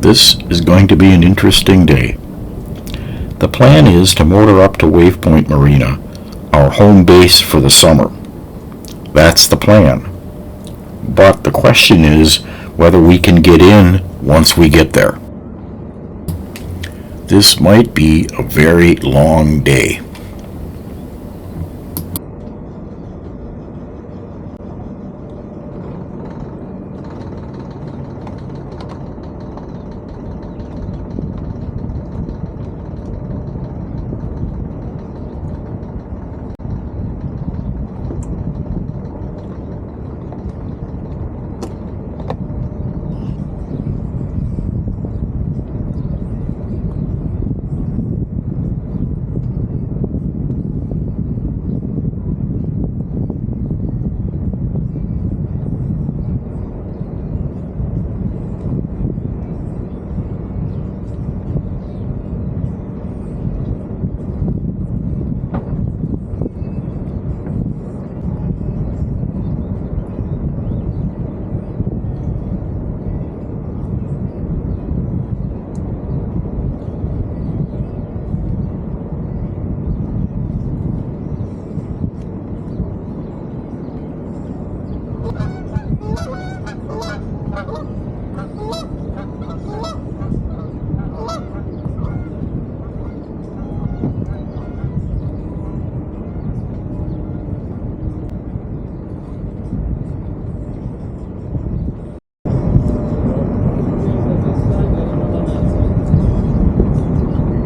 This is going to be an interesting day. The plan is to motor up to Wave Point Marina, our home base for the summer. That's the plan. But the question is whether we can get in once we get there. This might be a very long day.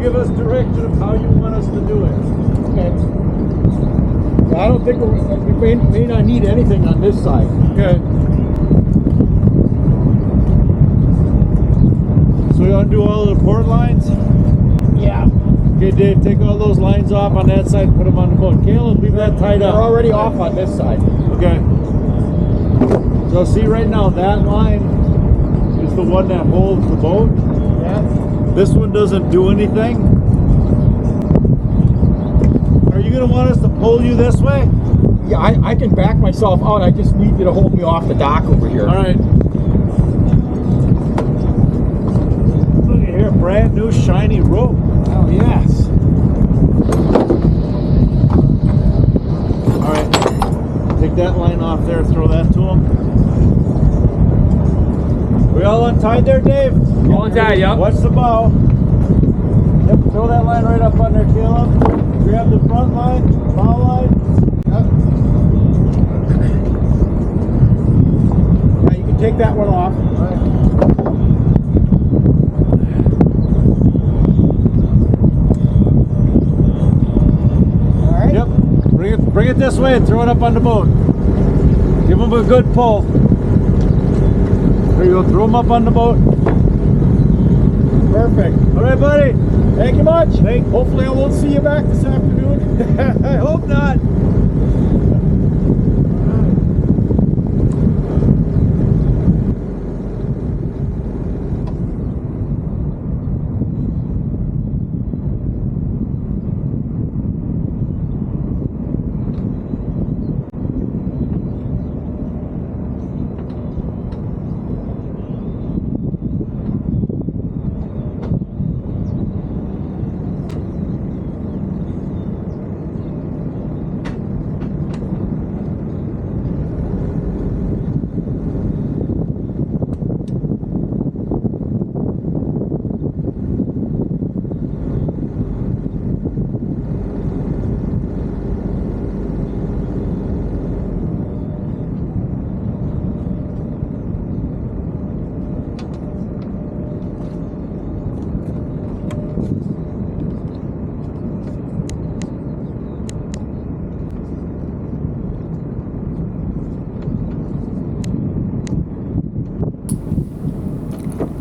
Give us direction of how you want us to do it. Okay. I don't think we may not need anything on this side. Okay. So you want to do all the port lines? Yeah. Okay, Dave, take all those lines off on that side and put them on the boat. Caleb, leave that tied up. They're already off on this side. Okay. So see right now, that line is the one that holds the boat. Yeah. This one doesn't do anything. Are you going to want us to pull you this way? Yeah, I can back myself out. I just need you to hold me off the dock over here. All right. Look at here, brand new shiny rope. Oh, yes. All right. Take that line off there, throw that to him. We all untied there, Dave? All untied, yep. Watch the bow. Yep, throw that line right up under Caleb. Grab the front line, bow line. Yep. Yeah, you can take that one off. All right. Yep. Bring it this way and throw it up on the boat. Give him a good pull. There you go. Throw him up on the boat. Perfect. All right, buddy. Thank you much. Thank. Hopefully I won't see you back this afternoon. I hope not.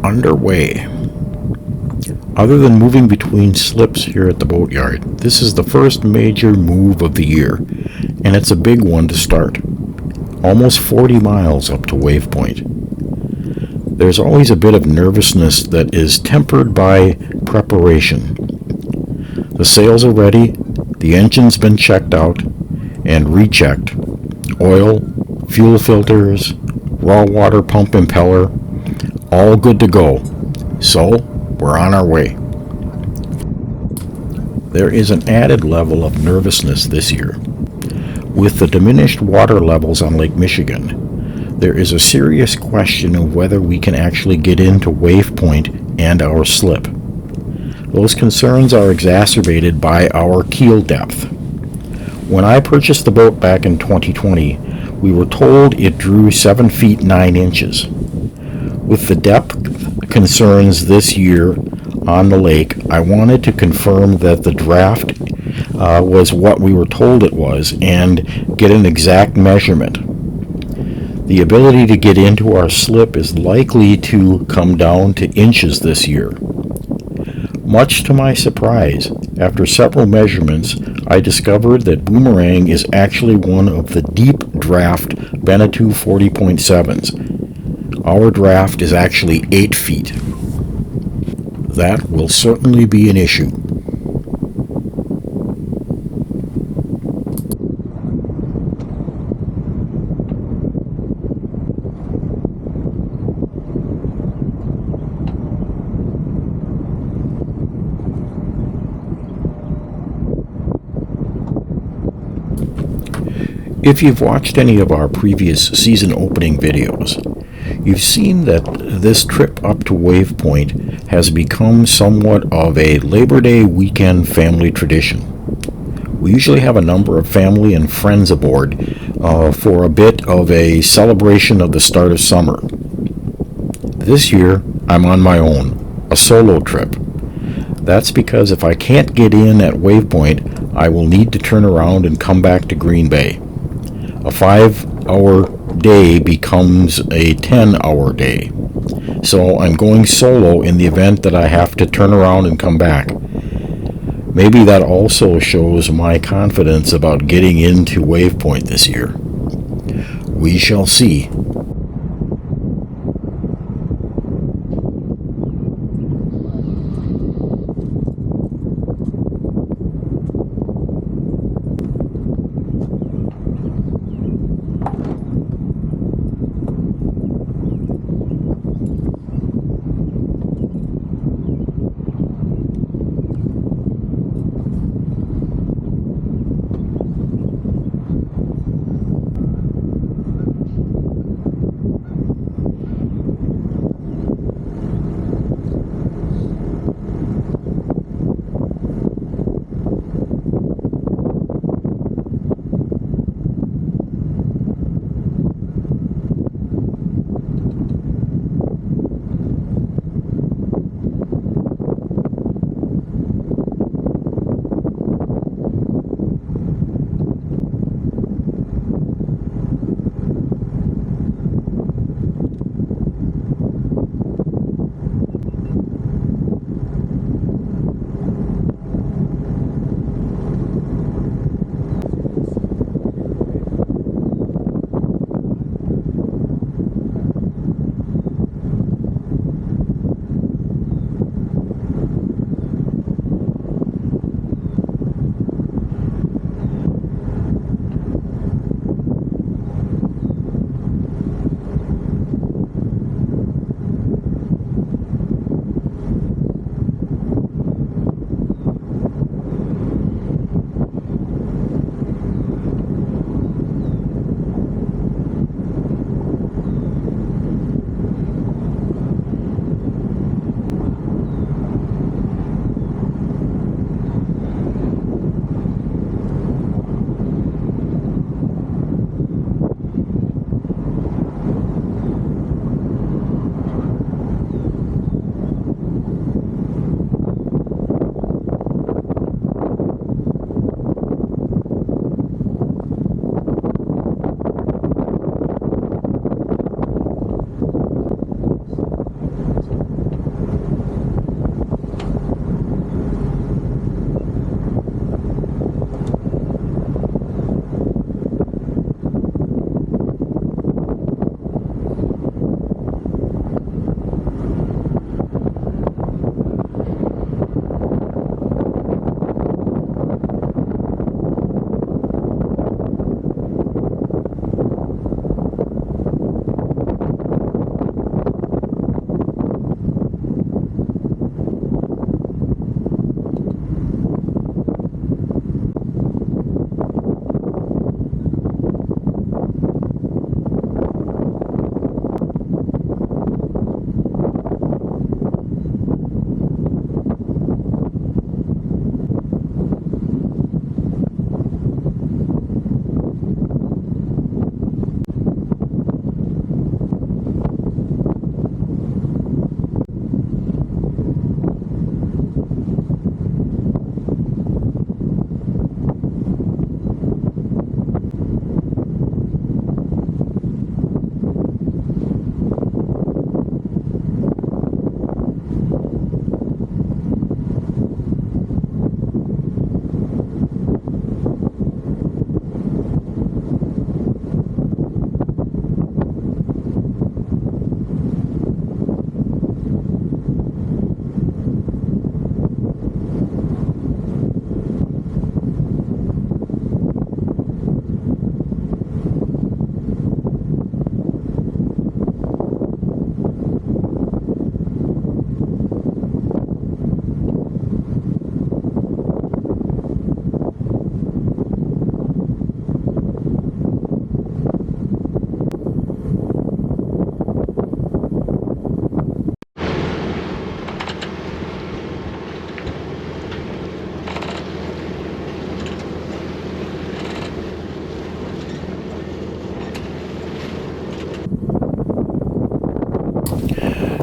Underway. Other than moving between slips here at the boatyard, this is the first major move of the year, and it's a big one to start. Almost 40 miles up to Wave Point. There's always a bit of nervousness that is tempered by preparation. The sails are ready, the engine's been checked out and rechecked. Oil, fuel filters, raw water pump impeller, all good to go. So, we're on our way. There is an added level of nervousness this year. With the diminished water levels on Lake Michigan, there is a serious question of whether we can actually get into Wave Point and our slip. Those concerns are exacerbated by our keel depth. When I purchased the boat back in 2020, we were told it drew 7 feet 9 inches. With the depth concerns this year on the lake, I wanted to confirm that the draft was what we were told it was and get an exact measurement. The ability to get into our slip is likely to come down to inches this year. Much to my surprise, after several measurements, I discovered that Boomerang is actually one of the deep draft Beneteau 40.7s. Our draft is actually 8 feet. That will certainly be an issue. If you've watched any of our previous season opening videos, you've seen that this trip up to Wave Point has become somewhat of a Labor Day weekend family tradition. We usually have a number of family and friends aboard for a bit of a celebration of the start of summer. This year, I'm on my own, a solo trip. That's because if I can't get in at Wave Point, I will need to turn around and come back to Green Bay. A 5-hour day becomes a 10-hour day. So I'm going solo in the event that I have to turn around and come back. Maybe that also shows my confidence about getting into Wave Point this year. We shall see.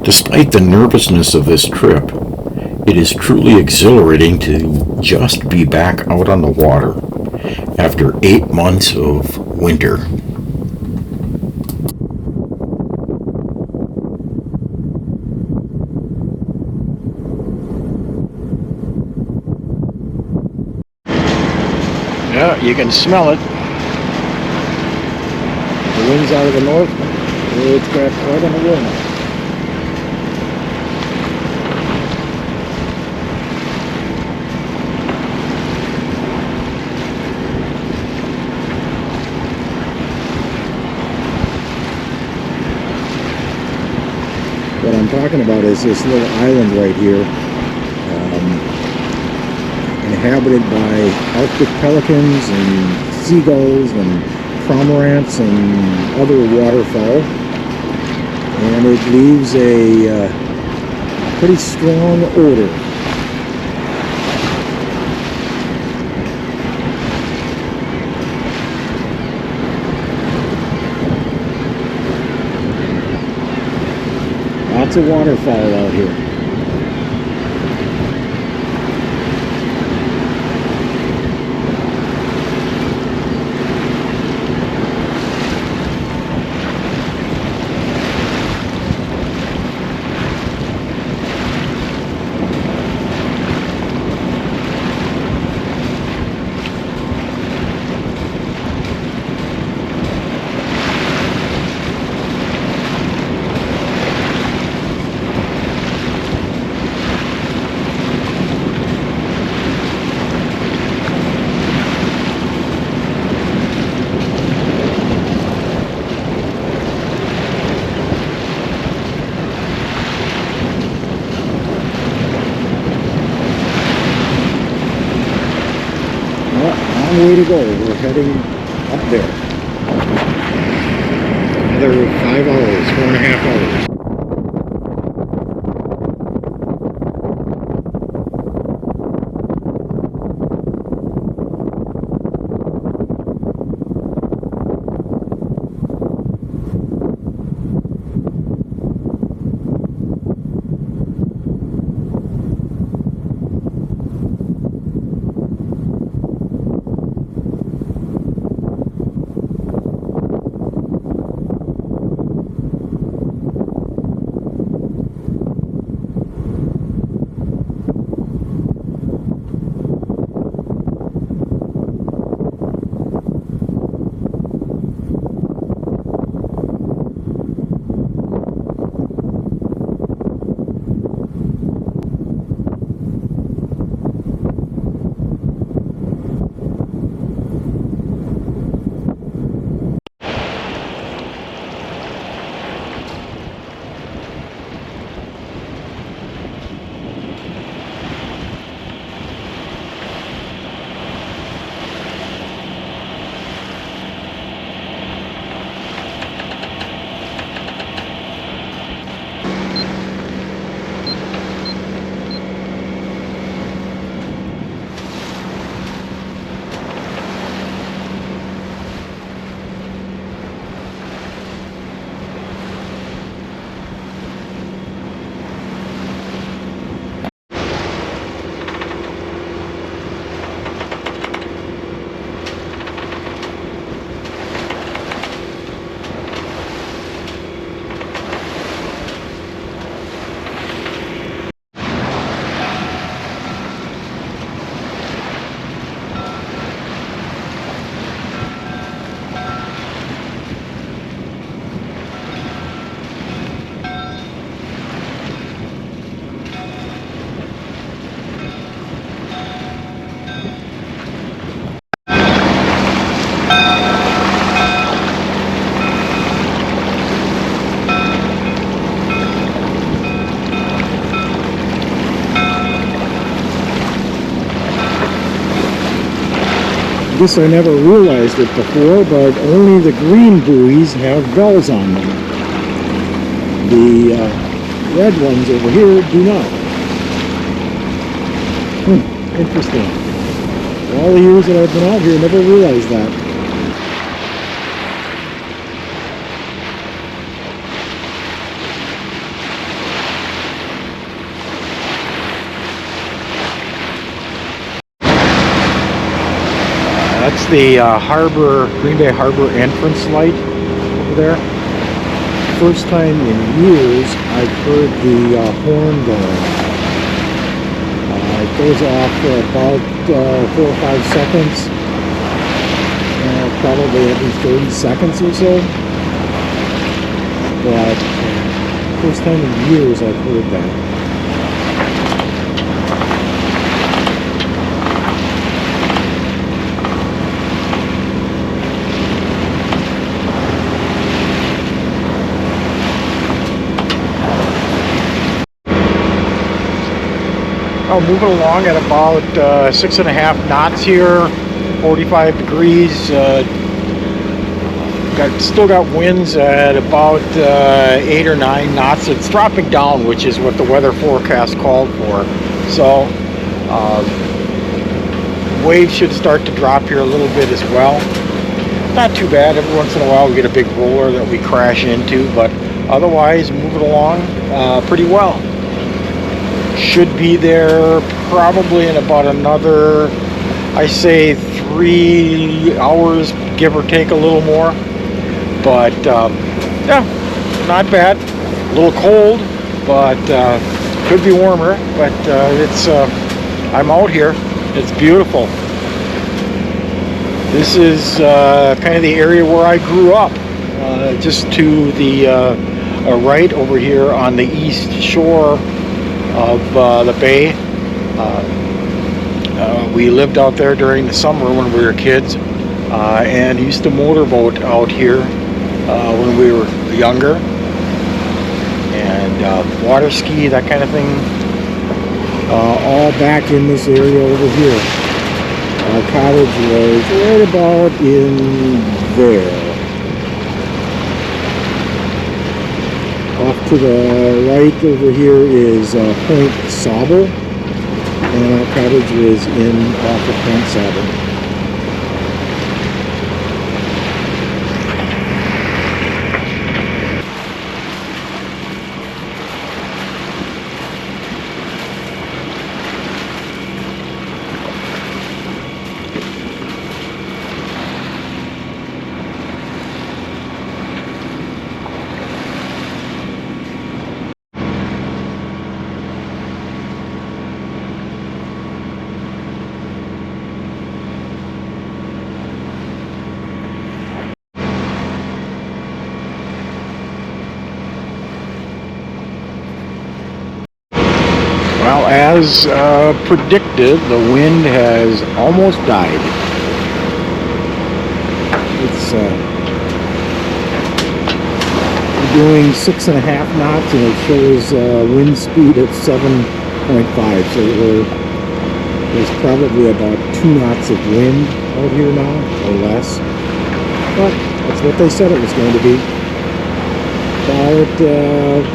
Despite the nervousness of this trip, it is truly exhilarating to just be back out on the water after 8 months of winter. Yeah, you can smell it. The wind's out of the north. It's got right on the wind. What I'm talking about is this little island right here, inhabited by Arctic pelicans and seagulls and cormorants and other waterfowl, and it leaves a pretty strong odor. Lots of waterfowl out here. Way to go. We're heading up there. Another 5 hours, 4.5 hours. This I never realized it before, but only the green buoys have bells on them. The red ones over here do not. Interesting. All the years that I've been out here, I never realized that. It's the harbor, Green Bay Harbor entrance light over there. First time in years I've heard the horn going. It goes off for about 4 or 5 seconds, probably every 30 seconds or so. But first time in years I've heard that. Oh, moving along at about 6.5 knots here, 45 degrees. Still got winds at about 8 or 9 knots. It's dropping down, which is what the weather forecast called for. So waves should start to drop here a little bit as well. Not too bad. Every once in a while we get a big roller that we crash into, but otherwise moving along pretty well. Should be there probably in about another, I say 3 hours, give or take a little more. But yeah, not bad. A little cold, but could be warmer. But it's I'm out here. It's beautiful. This is kind of the area where I grew up, just to the right over here on the east shore of the bay. We lived out there during the summer when we were kids, and used to motorboat out here when we were younger, and water ski, that kind of thing. All back in this area over here. Our cottage was right about in there. Off to the right over here is Point Sable, and our cottage was in off of Point Sable. Well, as predicted, the wind has almost died. It's we're doing 6.5 knots, and it shows wind speed at 7.5. So there's probably about 2 knots of wind out here now, or less. But that's what they said it was going to be.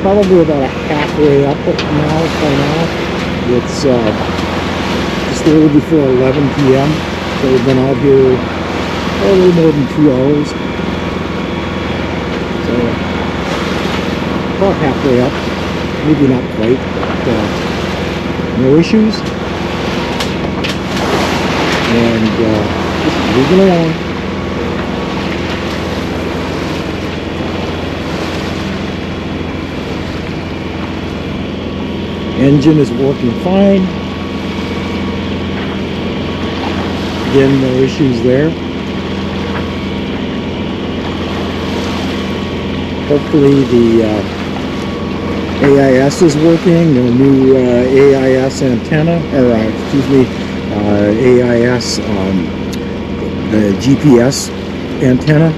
Probably about halfway up now by now. It's just a little before 11 p.m. So we've been out here a little more than 2 hours. So about halfway up. Maybe not quite, but no issues. And just moving along. Engine is working fine. Again, no issues there. Hopefully the AIS is working. The new AIS antenna, or excuse me, AIS, the GPS antenna.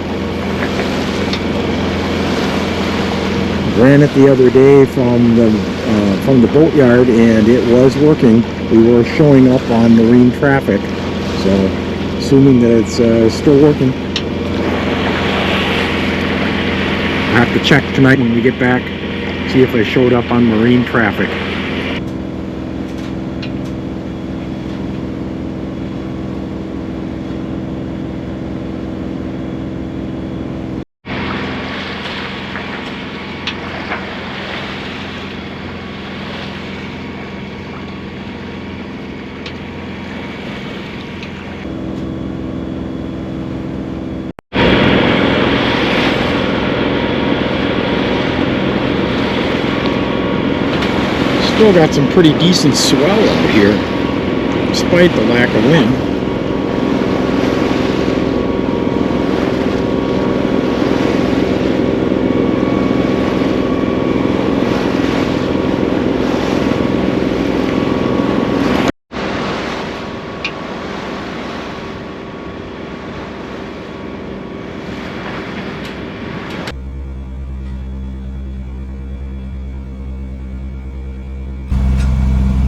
Ran it the other day from the boatyard, and it was working. We were showing up on marine traffic, so assuming that it's still working. I'll have to check tonight when we get back, see if I showed up on marine traffic. still got some pretty decent swell out here, despite the lack of wind.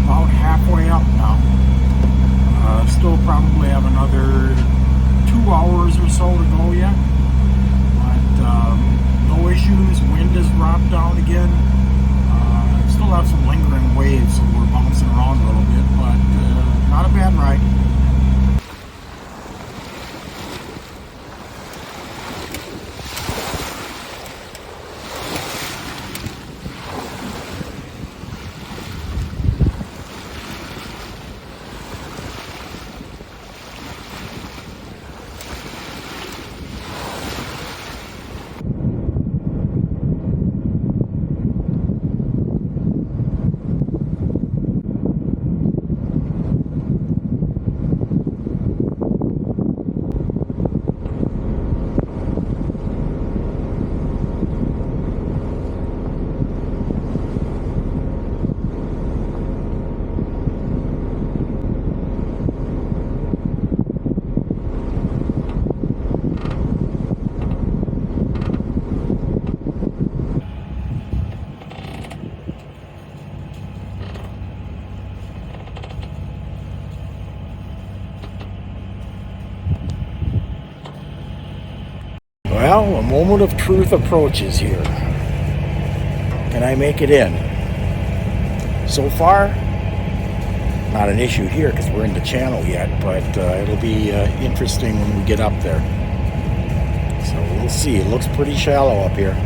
About halfway up now. Still probably have another 2 hours or so to go yet. But no issues. Wind has dropped down again. Still have some lingering waves, so we're bouncing around a little bit, but not a bad ride. Well, a moment of truth approaches here. Can I make it in? So far, not an issue here because we're in the channel yet, but it'll be interesting when we get up there. So we'll see. It looks pretty shallow up here,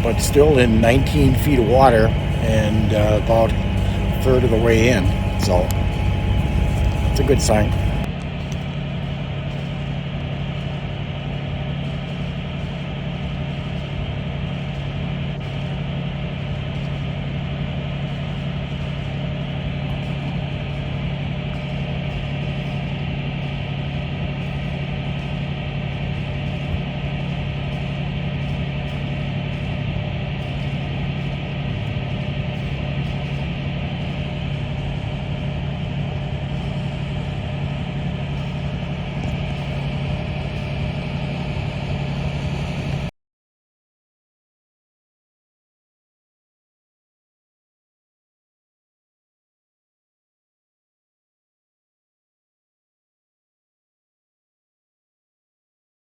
but still in 19 feet of water and about a third of the way in. So it's a good sign.